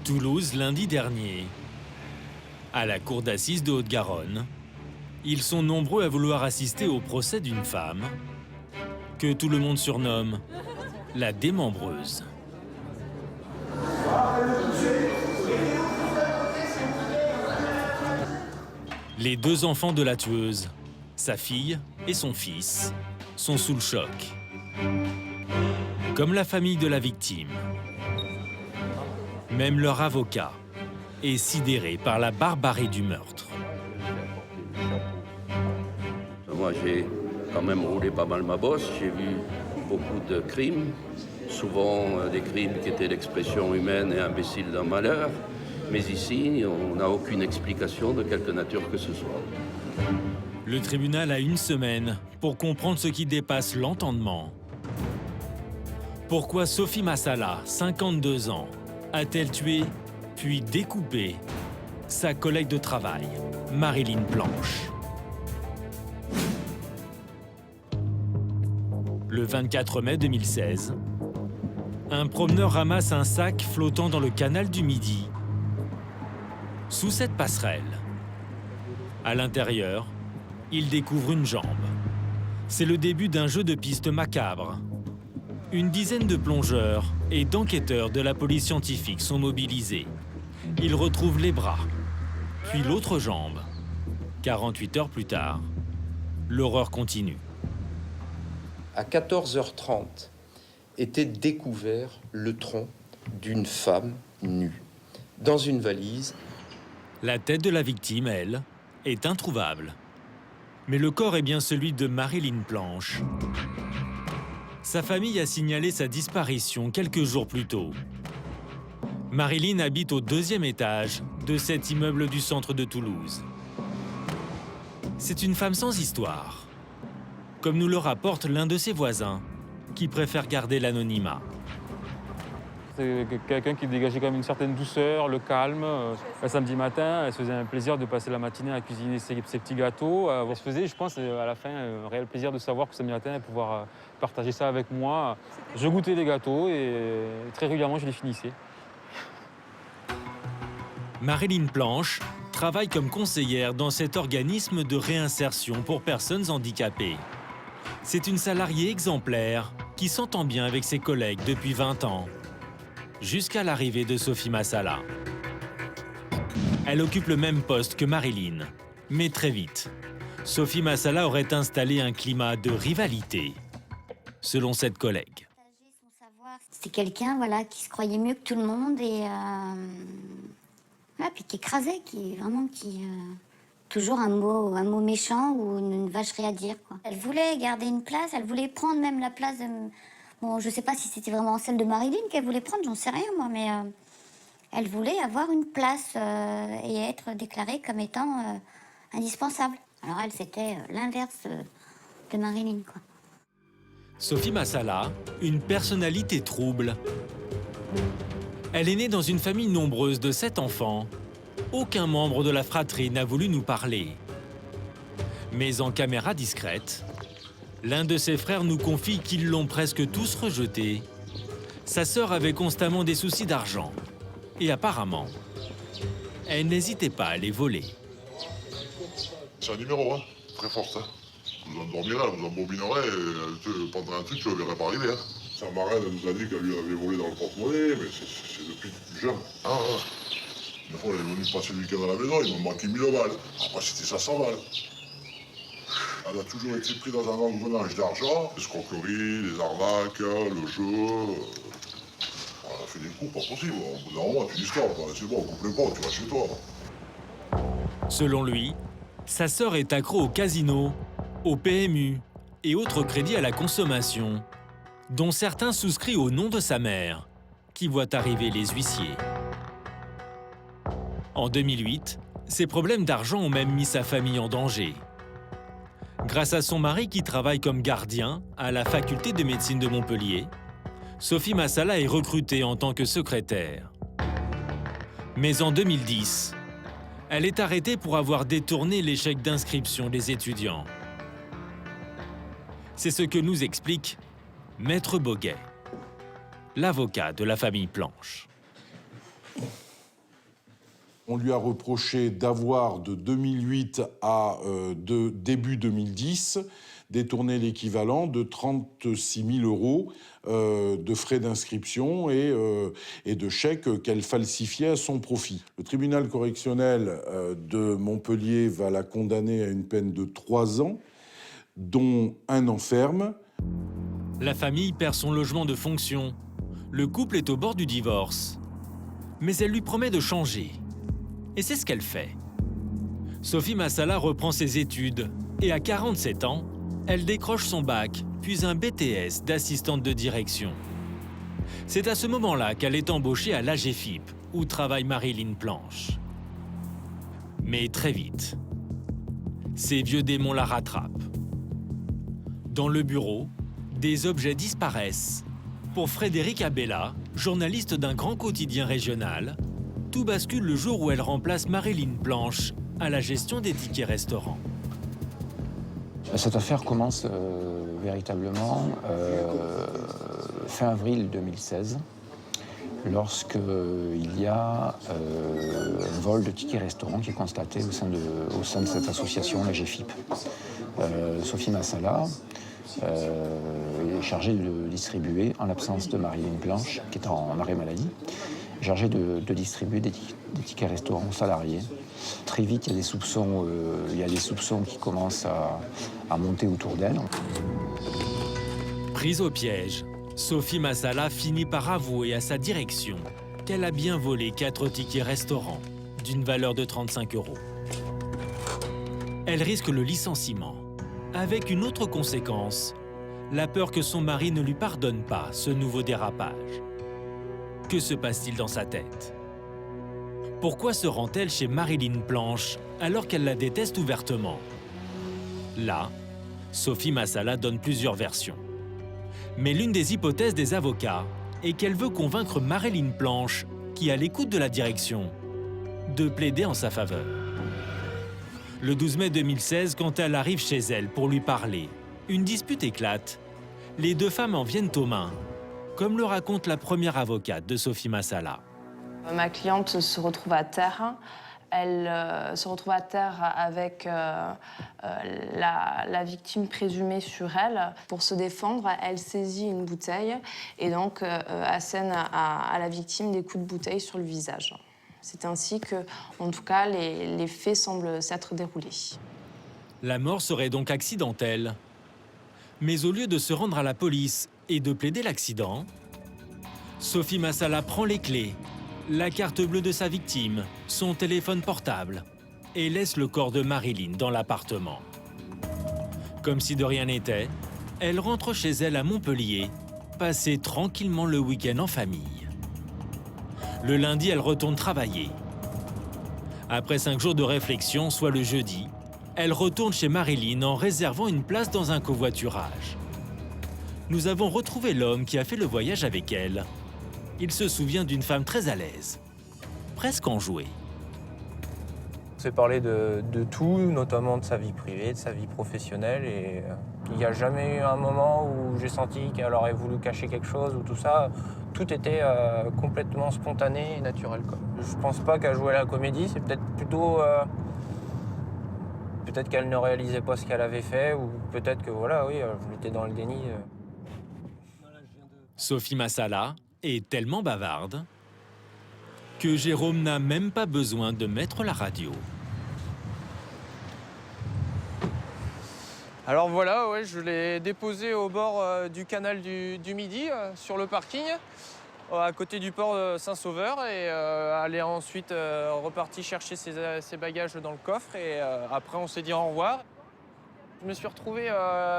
Toulouse, lundi dernier. À la cour d'assises de Haute-Garonne, ils sont nombreux à vouloir assister au procès d'une femme que tout le monde surnomme la démembreuse. Les deux enfants de la tueuse, sa fille et son fils, sont sous le choc. Comme la famille de la victime. Même leur avocat est sidéré par la barbarie du meurtre. Moi, j'ai quand même roulé pas mal ma bosse. J'ai vu beaucoup de crimes, souvent des crimes qui étaient l'expression humaine et imbécile d'un malheur. Mais ici, on n'a aucune explication de quelque nature que ce soit. Le tribunal a une semaine pour comprendre ce qui dépasse l'entendement. Pourquoi Sophie Massala, 52 ans, a-t-elle tué, puis découpé, sa collègue de travail, Marilyn Planche? Le 24 mai 2016, un promeneur ramasse un sac flottant dans le canal du Midi. Sous cette passerelle, à l'intérieur, il découvre une jambe. C'est le début d'un jeu de piste macabre. Une dizaine de plongeurs et d'enquêteurs de la police scientifique sont mobilisés. Ils retrouvent les bras, puis l'autre jambe. 48 heures plus tard, l'horreur continue. À 14h30, était découvert le tronc d'une femme nue, dans une valise. La tête de la victime, elle, est introuvable. Mais le corps est bien celui de Marilyn Planche. Sa famille a signalé sa disparition quelques jours plus tôt. Marilyn habite au 2e étage de cet immeuble du centre de Toulouse. C'est une femme sans histoire, comme nous le rapporte l'un de ses voisins, qui préfère garder l'anonymat. C'est quelqu'un qui dégageait quand même une certaine douceur, le calme. Le samedi matin, elle se faisait un plaisir de passer la matinée à cuisiner ses petits gâteaux. Elle se faisait, je pense, à la fin, un réel plaisir de savoir que samedi matin, elle pouvait pouvoir partager ça avec moi. Je goûtais les gâteaux et très régulièrement, je les finissais. Marilyn Planche travaille comme conseillère dans cet organisme de réinsertion pour personnes handicapées. C'est une salariée exemplaire qui s'entend bien avec ses collègues depuis 20 ans. Jusqu'à l'arrivée de Sophie Massala. Elle occupe le même poste que Marilyn, mais très vite, Sophie Massala aurait installé un climat de rivalité, selon cette collègue. C'est quelqu'un qui se croyait mieux que tout le monde et puis qui écrasait, toujours un mot méchant ou une vacherie à dire, quoi. Elle voulait garder une place, elle voulait prendre même la place de... Bon, je sais pas si c'était vraiment celle de Marilyn qu'elle voulait prendre, j'en sais rien moi, mais elle voulait avoir une place et être déclarée comme étant indispensable. Alors elle, c'était l'inverse de Marilyn, quoi. Sophie Massala, une personnalité trouble. Elle est née dans une famille nombreuse de 7 enfants. Aucun membre de la fratrie n'a voulu nous parler. Mais en caméra discrète, l'un de ses frères nous confie qu'ils l'ont presque tous rejeté. Sa sœur avait constamment des soucis d'argent. Et apparemment, elle n'hésitait pas à les voler. C'est un numéro, hein, très fort, ça. Vous endormirez, vous embobinerez, et pendant un truc, tu le verrez pas arriver. Hein. Sa marraine nous a dit qu'elle lui avait volé dans le porte-monnaie, mais c'est depuis plus jeune. Ah, ouais. Une fois, elle est venue passer le week-end à la maison, ils m'ont manqué 1000 balles. Après, c'était 500 balles. Elle a toujours été prise dans un engrenage d'argent, l'escroquerie, les arnaques, le jeu. Elle a fait des coups pas possibles. Au bout d'un moment, tu dis stop, c'est bon, coupe les ponts, tu vas chez toi. Selon lui, sa sœur est accro au casino, au PMU et autres crédits à la consommation, dont certains souscrits au nom de sa mère, qui voit arriver les huissiers. En 2008, ses problèmes d'argent ont même mis sa famille en danger. Grâce à son mari qui travaille comme gardien à la faculté de médecine de Montpellier, Sophie Massala est recrutée en tant que secrétaire. Mais en 2010, elle est arrêtée pour avoir détourné les chèques d'inscription des étudiants. C'est ce que nous explique Maître Boguet, l'avocat de la famille Planche. On lui a reproché d'avoir, de 2008 à début 2010, détourné l'équivalent de 36 000 € de frais d'inscription et de chèques qu'elle falsifiait à son profit. Le tribunal correctionnel de Montpellier va la condamner à une peine de 3 ans, dont 1 an ferme. La famille perd son logement de fonction. Le couple est au bord du divorce. Mais elle lui promet de changer. Et c'est ce qu'elle fait. Sophie Massala reprend ses études et à 47 ans, elle décroche son bac, puis un BTS d'assistante de direction. C'est à ce moment-là qu'elle est embauchée à l'AGFIP, où travaille Marilyn Planche. Mais très vite, ces vieux démons la rattrapent. Dans le bureau, des objets disparaissent. Pour Frédéric Abella, journaliste d'un grand quotidien régional, tout bascule le jour où elle remplace Marilyn Planche à la gestion des tickets restaurants. Cette affaire commence véritablement fin avril 2016, lorsqu'il y a un vol de tickets restaurants qui est constaté au sein de cette association, la GFIP. Sophie Massala est chargée de distribuer, en l'absence de Marilyn Planche, qui est en arrêt maladie, chargée de distribuer des tickets restaurants aux salariés. Très vite, il y a des soupçons qui commencent à monter autour d'elle. Prise au piège, Sophie Massala finit par avouer à sa direction qu'elle a bien volé 4 tickets restaurants d'une valeur de 35 €. Elle risque le licenciement, avec une autre conséquence, la peur que son mari ne lui pardonne pas ce nouveau dérapage. Que se passe-t-il dans sa tête? Pourquoi se rend-elle chez Marilyn Planche alors qu'elle la déteste ouvertement? Là, Sophie Massala donne plusieurs versions. Mais l'une des hypothèses des avocats est qu'elle veut convaincre Marilyn Planche, qui est à l'écoute de la direction, de plaider en sa faveur. Le 12 mai 2016, quand elle arrive chez elle pour lui parler, une dispute éclate. Les deux femmes en viennent aux mains, comme le raconte la première avocate de Sophie Massala. Ma cliente se retrouve à terre. Elle se retrouve à terre avec la victime présumée sur elle. Pour se défendre, elle saisit une bouteille et donc assène à la victime des coups de bouteille sur le visage. C'est ainsi que, en tout cas, les faits semblent s'être déroulés. La mort serait donc accidentelle. Mais au lieu de se rendre à la police et de plaider l'accident, Sophie Massala prend les clés, la carte bleue de sa victime, son téléphone portable et laisse le corps de Marilyn dans l'appartement. Comme si de rien n'était, elle rentre chez elle à Montpellier, passer tranquillement le week-end en famille. Le lundi, elle retourne travailler. Après 5 jours de réflexion, soit le jeudi, elle retourne chez Marilyn en réservant une place dans un covoiturage. Nous avons retrouvé l'homme qui a fait le voyage avec elle. Il se souvient d'une femme très à l'aise, presque enjouée. On s'est parlé de tout, notamment de sa vie privée, de sa vie professionnelle. Et il n'y a jamais eu un moment où j'ai senti qu'elle aurait voulu cacher quelque chose ou tout ça. Tout était complètement spontané et naturel, quoi. Je pense pas qu'elle jouait la comédie, c'est peut-être plutôt... peut-être qu'elle ne réalisait pas ce qu'elle avait fait, ou peut-être que voilà, oui, elle était dans le déni. Sophie Massala est tellement bavarde que Jérôme n'a même pas besoin de mettre la radio. Alors voilà, ouais, je l'ai déposée au bord du canal du Midi, sur le parking, à côté du port de Saint-Sauveur, et elle est ensuite repartie chercher ses bagages dans le coffre, et après on s'est dit au revoir. Je me suis retrouvé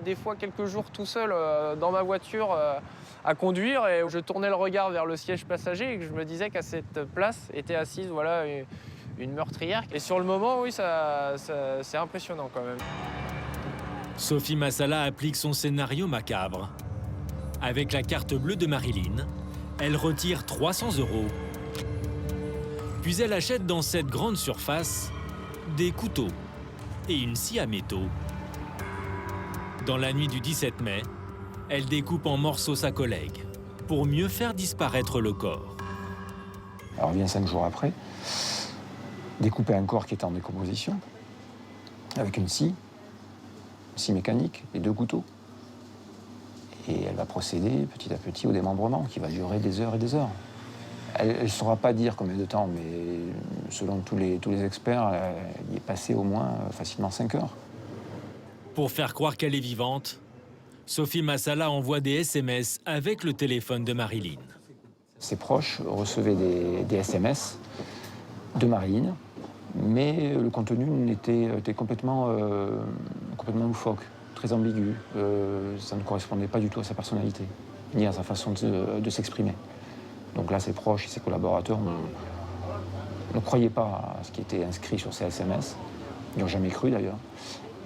des fois quelques jours tout seul dans ma voiture à conduire, et je tournais le regard vers le siège passager et que je me disais qu'à cette place était assise voilà, une meurtrière. Et sur le moment, oui, c'est impressionnant quand même. Sophie Massala applique son scénario macabre. Avec la carte bleue de Marilyn, elle retire 300 €. Puis elle achète dans cette grande surface des couteaux et une scie à métaux. Dans la nuit du 17 mai, elle découpe en morceaux sa collègue pour mieux faire disparaître le corps. Elle revient 5 jours après. découper un corps qui était en décomposition, avec une scie mécanique et 2 couteaux. Et elle va procéder petit à petit au démembrement, qui va durer des heures et des heures. Elle ne saura pas dire combien de temps, mais selon tous les experts, elle y est passée au moins facilement 5 heures. Pour faire croire qu'elle est vivante, Sophie Massala envoie des SMS avec le téléphone de Marilyn. Ses proches recevaient des SMS de Marilyn, mais le contenu était complètement loufoque, très ambigu. Ça ne correspondait pas du tout à sa personnalité, ni à sa façon de s'exprimer. Donc là, ses proches et ses collaborateurs ne croyaient pas à ce qui était inscrit sur ces SMS. Ils n'y ont jamais cru d'ailleurs.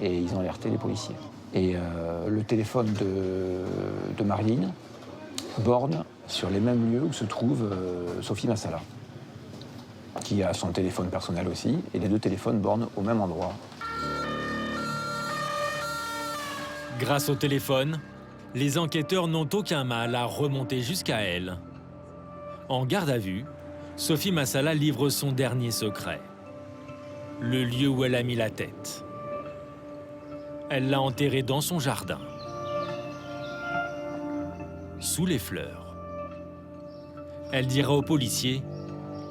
Et ils ont alerté les policiers. Et le téléphone de Marilyn borne sur les mêmes lieux où se trouve Sophie Massala, qui a son téléphone personnel aussi, et les 2 téléphones bornent au même endroit. Grâce au téléphone, les enquêteurs n'ont aucun mal à remonter jusqu'à elle. En garde à vue, Sophie Massala livre son dernier secret. Le lieu où elle a mis la tête. Elle l'a enterrée dans son jardin, sous les fleurs. Elle dira aux policiers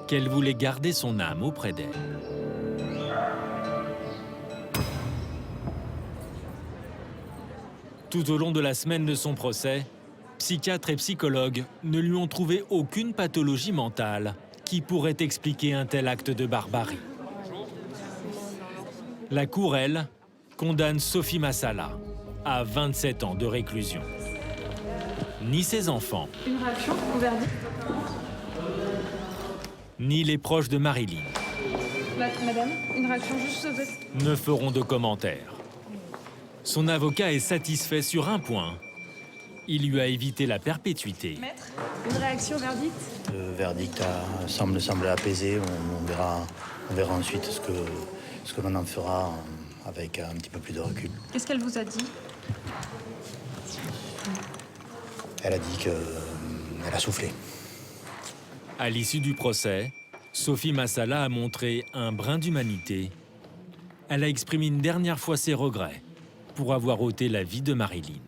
qu'elle voulait garder son âme auprès d'elle. Tout au long de la semaine de son procès, psychiatres et psychologues ne lui ont trouvé aucune pathologie mentale qui pourrait expliquer un tel acte de barbarie. La Cour, elle, condamne Sophie Massala à 27 ans de réclusion. Ni ses enfants, Une réaction au verdict? ni les proches de Marilyn Madame, une réaction juste au fait. ne feront de commentaires. Son avocat est satisfait sur un point. Il lui a évité la perpétuité. Maître, une réaction au verdict? Le verdict semble apaisé. On verra ensuite ce que l'on en fera avec un petit peu plus de recul. Qu'est-ce qu'elle vous a dit? Elle a dit qu'elle a soufflé. À l'issue du procès, Sophie Massala a montré un brin d'humanité. Elle a exprimé une dernière fois ses regrets pour avoir ôté la vie de Marilyn.